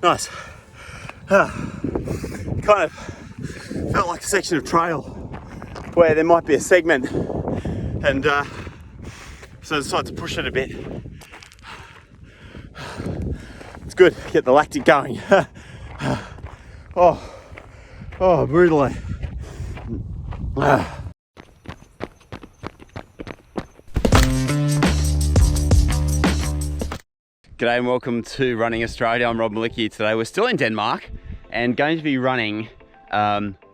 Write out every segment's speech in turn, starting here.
Nice. Kind of felt like a section of trail where there might be a segment, and so I decided to push it a bit. It's good, get the lactic going. Oh, brutally. G'day and welcome to Running Australia. I'm Rob Malicki. Today we're still in Denmark and going to be running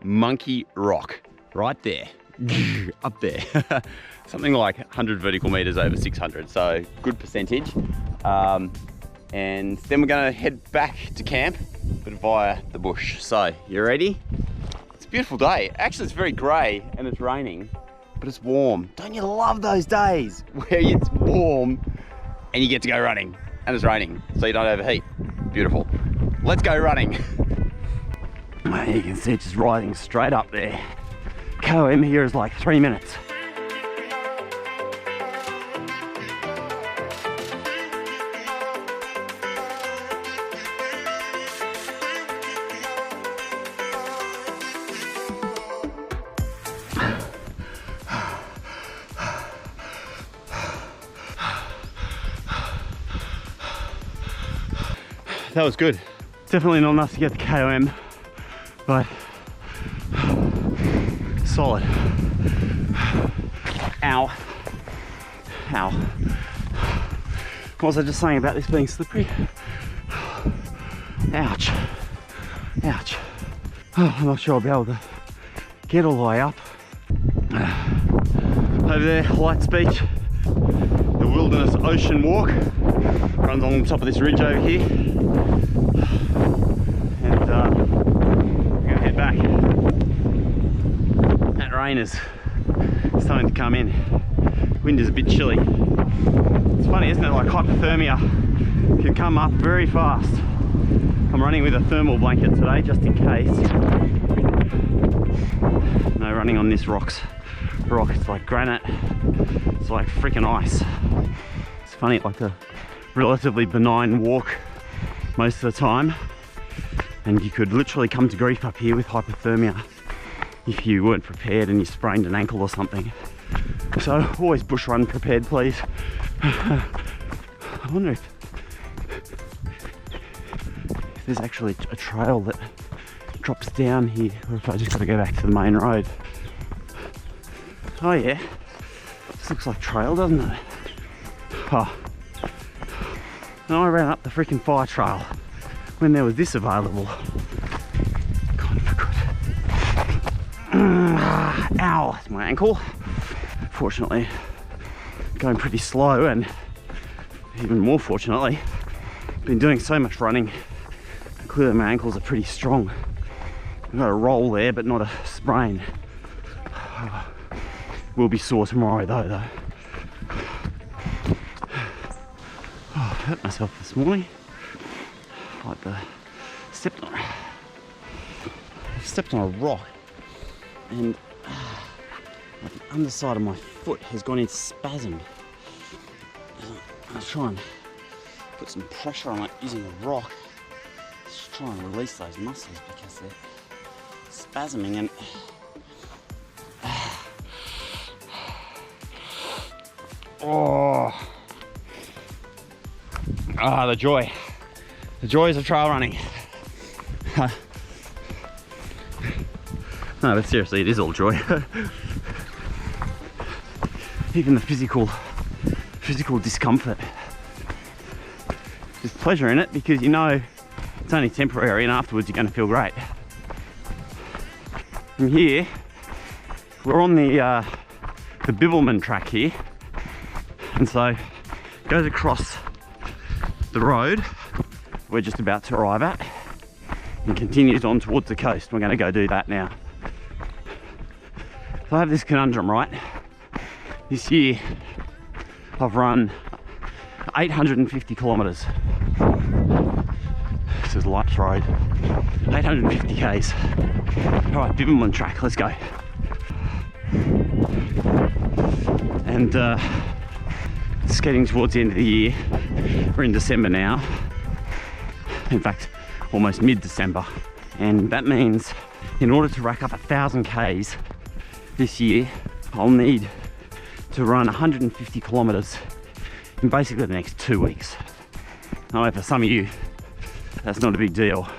Monkey Rock right there, up there. Something like 100 vertical meters over 600, so good percentage. And then we're going to head back to camp, but via the bush. So, you ready? It's a beautiful day. Actually, it's very grey and it's raining, but it's warm. Don't you love those days where it's warm and you get to go running and it's raining, so you don't overheat? Beautiful. Let's go running. You can see it's just riding straight up there. KOM here is like 3 minutes. That was good. Definitely not enough to get the KOM, but solid. Ow. Ow. What was I just saying about this being slippery? Ouch. Ouch. Oh, I'm not sure I'll be able to get all the way up. Over there, Lights Beach, the Wilderness Ocean Walk runs on the top of this ridge over here. And we're going to head back. That rain is starting to come in. Wind is a bit chilly. It's funny, isn't it? Like hypothermia can come up very fast. I'm running with a thermal blanket today, just in case. No running on this rock. It's like granite. It's like freaking ice. It's funny, like a relatively benign walk most of the time, and you could literally come to grief up here with hypothermia if you weren't prepared and you sprained an ankle or something. So always bush run prepared, please. I wonder if there's actually a trail that drops down here, or if I just got to go back to the main road. Oh yeah, this looks like trail, doesn't it? Oh. No, I ran up the freaking fire trail when there was this available. God, for good. Ow, it's my ankle. Fortunately, going pretty slow, and even more fortunately, been doing so much running. Clearly my ankles are pretty strong. I've got a roll there, but not a sprain. Will be sore tomorrow though. Oh, I hurt myself this morning. Like stepped on a rock, and like the underside of my foot has gone into spasm. I'll try and put some pressure on it using a rock. Just try and release those muscles because they're spasming, and the joys of trail running. No, but seriously, it is all joy. Even the physical discomfort, there's pleasure in it because you know it's only temporary, and afterwards you're going to feel great. From here, we're on the Bibbulmun track here, and so it goes across the road we're just about to arrive at and continues on towards the coast. We're going to go do that now. So I have this conundrum, right? This year I've run 850 kilometers. This is Lights Road, 850 k's. All right, Bibbulmun track, let's go. And just getting towards the end of the year. We're in December now. In fact, almost mid-December. And that means in order to rack up 1,000 Ks this year, I'll need to run 150 kilometers in basically the next 2 weeks. I know for some of you, that's not a big deal.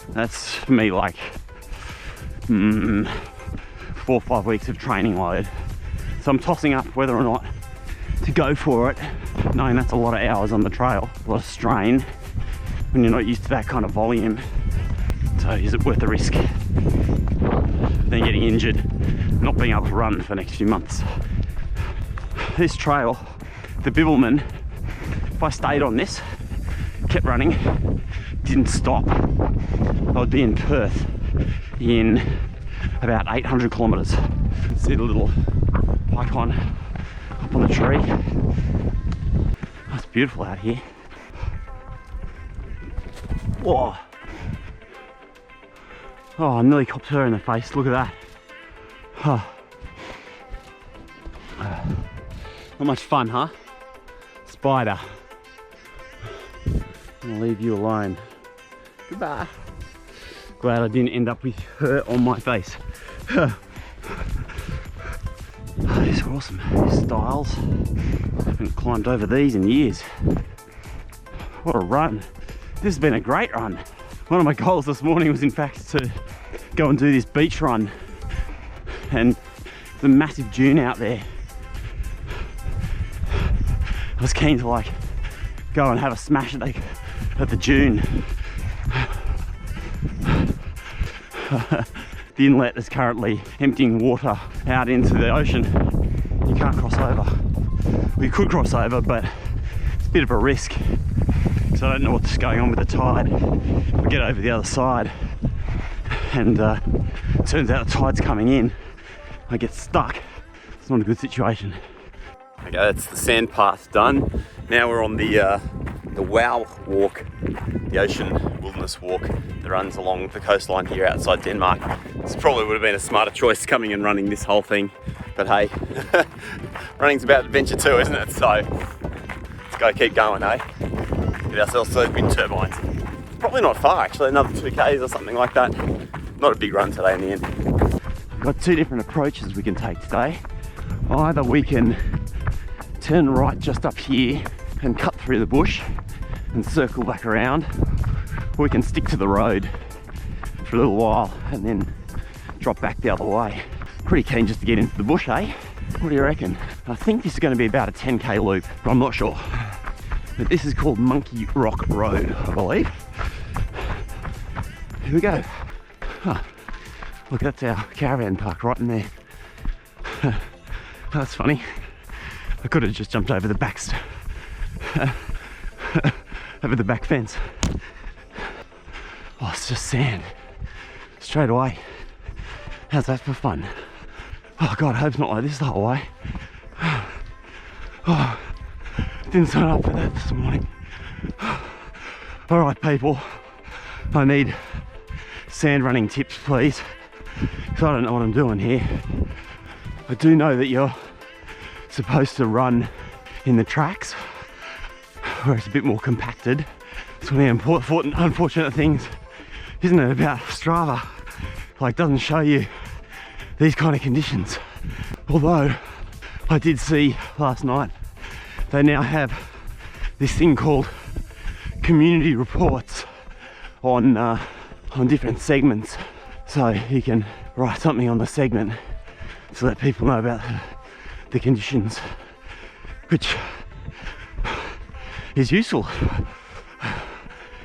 That's for me like 4 or 5 weeks of training load. So I'm tossing up whether or not to go for it, knowing that's a lot of hours on the trail, a lot of strain when you're not used to that kind of volume. So is it worth the risk? Then getting injured, not being able to run for the next few months. This trail, the Bibbulmun, if I stayed on this, kept running, didn't stop, I would be in Perth in about 800 kilometers. See the little icon up on the tree. It's beautiful out here. Whoa. Oh, I nearly copped her in the face. Look at that. Huh. Not much fun, huh? Spider. I'm gonna leave you alone. Goodbye. Glad I didn't end up with her on my face. Oh, these are awesome. These styles. I haven't climbed over these in years. What a run. This has been a great run. One of my goals this morning was in fact to go and do this beach run. And the massive dune out there. I was keen to like go and have a smash at the dune. The inlet is currently emptying water out into the ocean. You can't cross over. We could cross over, but it's a bit of a risk. So I don't know what's going on with the tide. We get over the other side and it turns out the tide's coming in. I get stuck. It's not a good situation. Okay, that's the sand path done. Now we're on the WOW walk, the Ocean Wilderness Walk that runs along the coastline here outside Denmark. This probably would have been a smarter choice coming and running this whole thing, but hey, running's about adventure too, isn't it? So let's go keep going, eh? Get ourselves those wind turbines. Probably not far actually, another 2 Ks or something like that. Not a big run today in the end. We've got 2 different approaches we can take today. Either we can turn right just up here and cut through the bush and circle back around, or we can stick to the road for a little while and then drop back the other way. Pretty keen just to get into the bush, eh? What do you reckon? I think this is going to be about a 10K loop, but I'm not sure. But this is called Monkey Rock Road, I believe. Here we go. Huh. Look, that's our caravan park right in there. That's funny. I could have just jumped over the back over the back fence. Oh, it's just sand straight away. How's that for fun? Oh God, I hope it's not like this the whole way. Oh, didn't sign up for that this morning. All right, people, I need sand running tips, please, because I don't know what I'm doing here. I do know that you're supposed to run in the tracks where it's a bit more compacted. It's one of the unfortunate things, isn't it, about Strava? Like, doesn't show you these kind of conditions. Although I did see last night they now have this thing called community reports on different segments, so you can write something on the segment to let people know about the conditions, which is useful,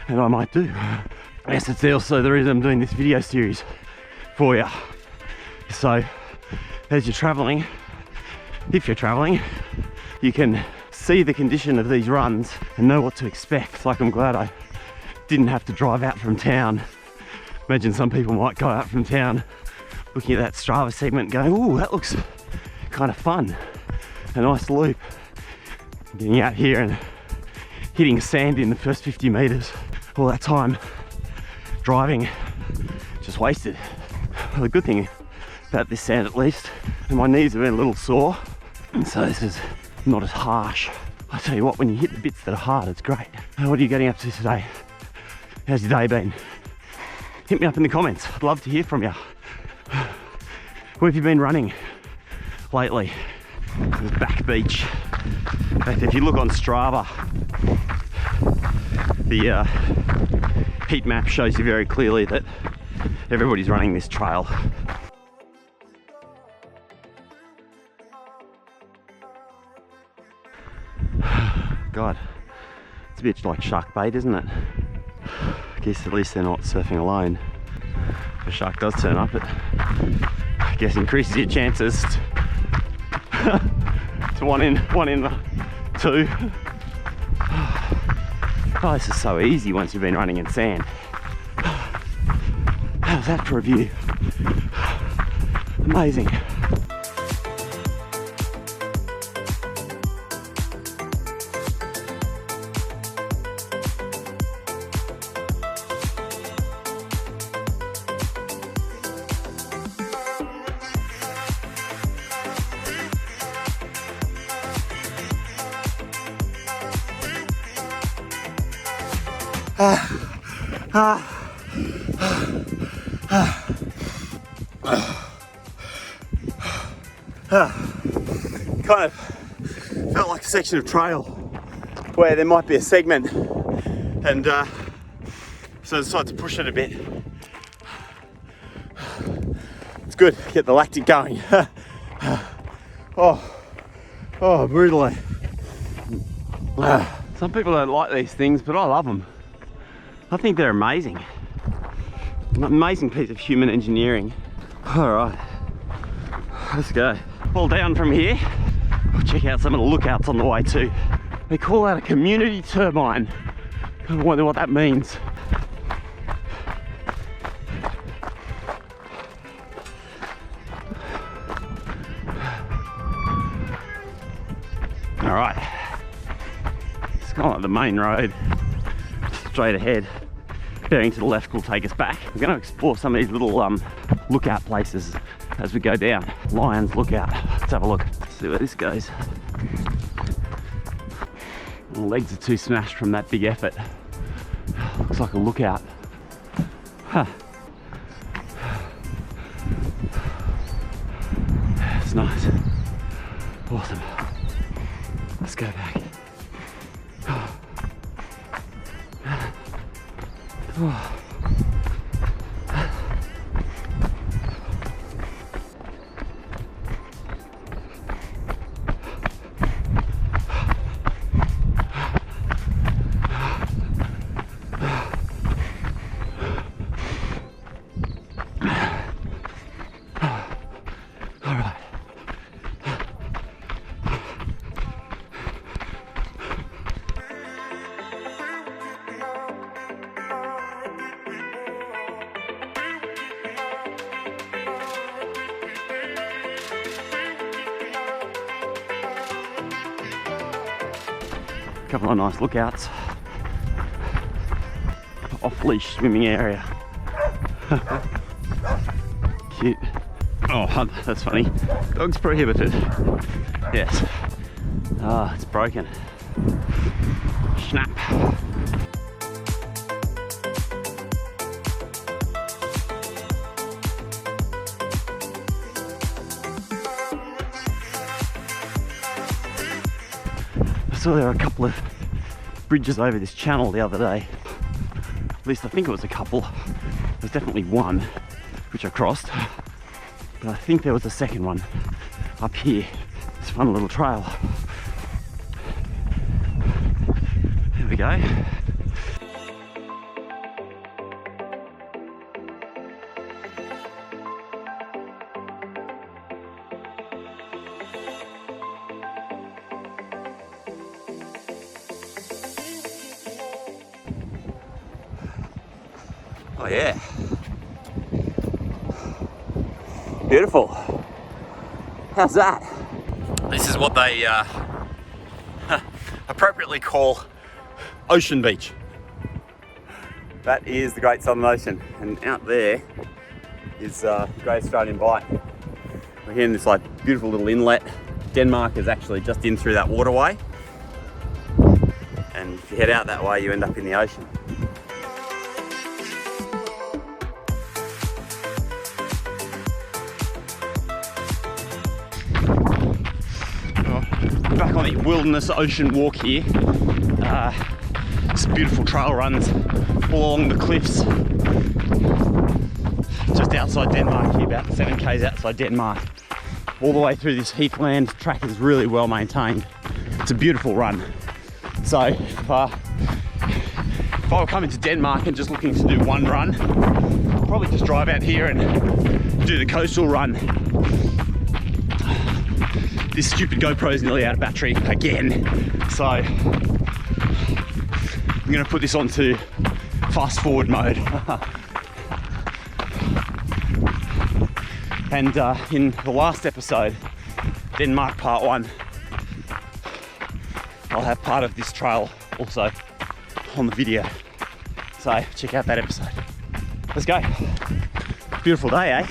and I might do. I guess it's also the reason I'm doing this video series for you. So as you're traveling, if you're traveling, you can see the condition of these runs and know what to expect. Like, I'm glad I didn't have to drive out from town. Imagine some people might go out from town looking at that Strava segment going, ooh, that looks kind of fun, a nice loop. Getting out here and hitting sand in the first 50 meters, all that time driving, just wasted. Well, the good thing about this sand, at least, and my knees have been a little sore, So this is not as harsh. I tell you what, when you hit the bits that are hard, it's great. What are you getting up to today? How's your day been? Hit me up in the comments. I'd love to hear from you. Where have you been running lately? The back beach. In fact, if you look on Strava, the heat map shows you very clearly that everybody's running this trail. God, it's a bit like shark bait, isn't it? I guess at least they're not surfing alone. If a shark does turn up, it I guess increases your chances to one in two. Oh, this is so easy once you've been running in sand. How's that for a view? Amazing. Kind of felt like a section of trail where there might be a segment, and so I decided to push it a bit. It's good, get the lactic going. Oh, brutally. Some people don't like these things, but I love them. I think they're amazing. An amazing piece of human engineering. All right, let's go. Pull down from here. We'll check out some of the lookouts on the way too. They call that a community turbine. I wonder what that means. All right, it's kind of like the main road. Straight ahead, bearing to the left will take us back. We're going to explore some of these little lookout places as we go down. Lions Lookout. Let's have a look. Let's see where this goes. My legs are too smashed from that big effort. Looks like a lookout. Huh. It's nice. Awesome. Let's go back. Oh. All right. A couple of nice lookouts. Off-leash swimming area. Cute. Oh, that's funny. Dog's prohibited. Yes. Ah, it's broken. Snap. I saw there were a couple of bridges over this channel the other day. At least I think it was a couple. There's definitely one which I crossed, but I think there was a second one up here. It's a fun little trail. There we go. Oh yeah. Beautiful. How's that? This is what they appropriately call Ocean Beach. That is the Great Southern Ocean, and out there is the Great Australian Bight. We're here in this like beautiful little inlet Denmark is actually just in through that waterway. And if you head out that way, you end up in the ocean. Back on the wilderness ocean walk here. Some beautiful trail runs all along the cliffs. Just outside Denmark here, about 7 k's outside Denmark. All the way through this heathland. Track is really well maintained. It's a beautiful run. So if I were coming to Denmark and just looking to do one run, I'll probably just drive out here and do the coastal run. This stupid GoPro is nearly out of battery again. So I'm gonna put this onto fast forward mode. And in the last episode, Denmark part 1, I'll have part of this trail also on the video. So check out that episode. Let's go. Beautiful day, eh?